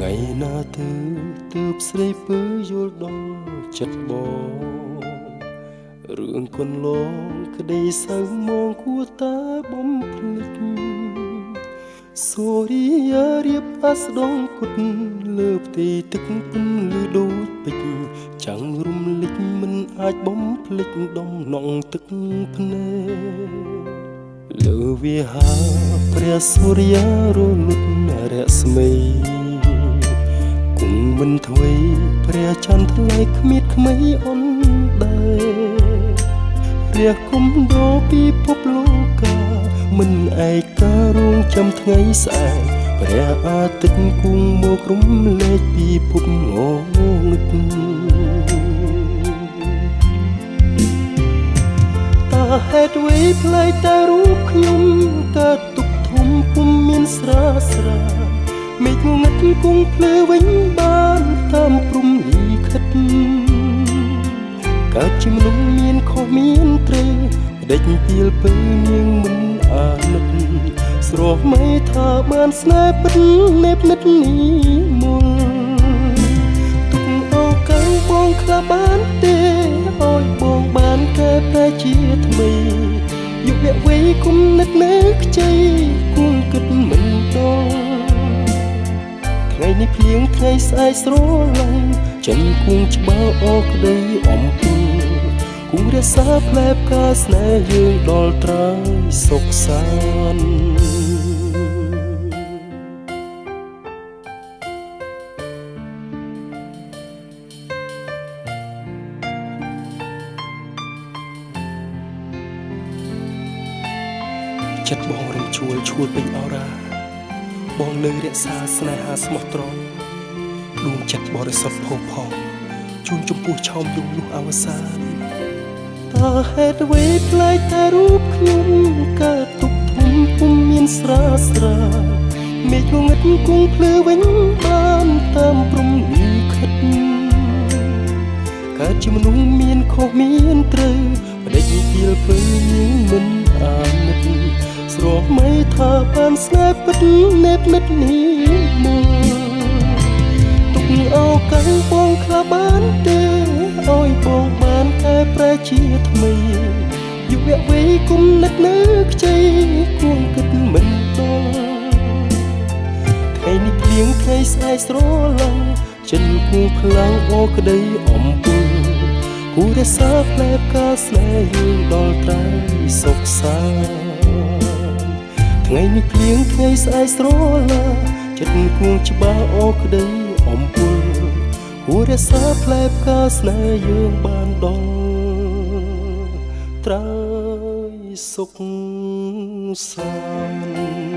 ថ្ងៃណាទៅទើបស្រីពើយល់ដល់ចិត្តបងរឿងគុណលងក្តីសៅមងគួរតែបំភ្លេចសូរីយ៉ារៀបអាស្ដងគុតលើផ្ទៃទឹកពន្លឺដូចពេជ្រចាំងរំលេចមិនអាចបំភ្លេចដំណងទឹកភ្នែកលើវាហាព្រះសូរិយារលត់រស្មីគង់មិនធ្វេព្រះចន្ទថ្លៃគ្មានក្មេអនដែរព្រះគុំដោពិភពលោកាមិនឯការរងចាំថ្ងៃស្អែកព្រះអាទិត្យគង់មករំលែកពិភពងងឹតតើហេតុអ្វីផ្លែកតែរូបខ្ញុំកើតទុកធំពុំមានស្រាស្រាមេឃងងឹតគង់ភ្លឺវិញបានតាមព្រំលីខិតកើតជាមនុស្សមានខុសមានត្រូវដេចពីលពើនាងមិនអាណិតស្រស់មេថាបានស្នេហ៍ពិតនេបនិតនេះមកទុកអូកាំងបងខ្លះបានទេអោយបងបានកែប្រែជាថ្មីយុវវ័យគុំនឹកនៅខ្ចីគង់គិតមិនដល់ថ្ងៃនេះភ្លៀងថ្ងៃស្អែកស្រឡាញ់ចិនគង់ច្បាល់អក្តីអំពើគង់រក្សាផ្លែផ្កាស្នេហ៍យើងដល់ត្រើយសុខសាន្តចិត្តបងរំជួលឈួលពេញអរ៉ាបងនៅរក្សាស្នេហាស្មោះត្រង់ដួងចិត្តបរិសុទ្ធផូរផង់ជូនចំពោះឆោមយំលុះអវសានតើហេតុអ្វីផ្លែកតែរូបខ្ញុំកើតទុកធំពុំមានស្រាស្រាមេឃងងឹតគង់ភ្លឺវិញបានតាមព្រំលីខិតកើតជាមនុស្សមានខុសមានត្រូវបដិញពីលពើយើងមិនអាណិតស្រស់មេថាបានស្នេហ៍ពិតនេបនិតនេះមកទុកអោកាំងបងខ្លះបានទេអោយបងបានកែប្រែជាថ្មីយុវវ័យគុំនឹកនៅខ្ចីគួងគិតមិនដល់ថ្ងៃនេះភ្លៀងថ្ងៃស្អែកស្រឡាញ់ចិនគង់ខ្លាំងអូក្តីអំពើគូរក្សាផ្លែផ្កាស្នេហ៍យើងដល់ត្រើយសុខសាន្តថ្ងៃនេះភ្លៀងថ្ងៃស្អែកស្រឡាញ់ចិត្តគួងច្បាស់អូក្តីអំពើគួររក្សាផ្លែផ្កាស្នេហ៍យើងបានដល់ត្រើយសុខសាន្ត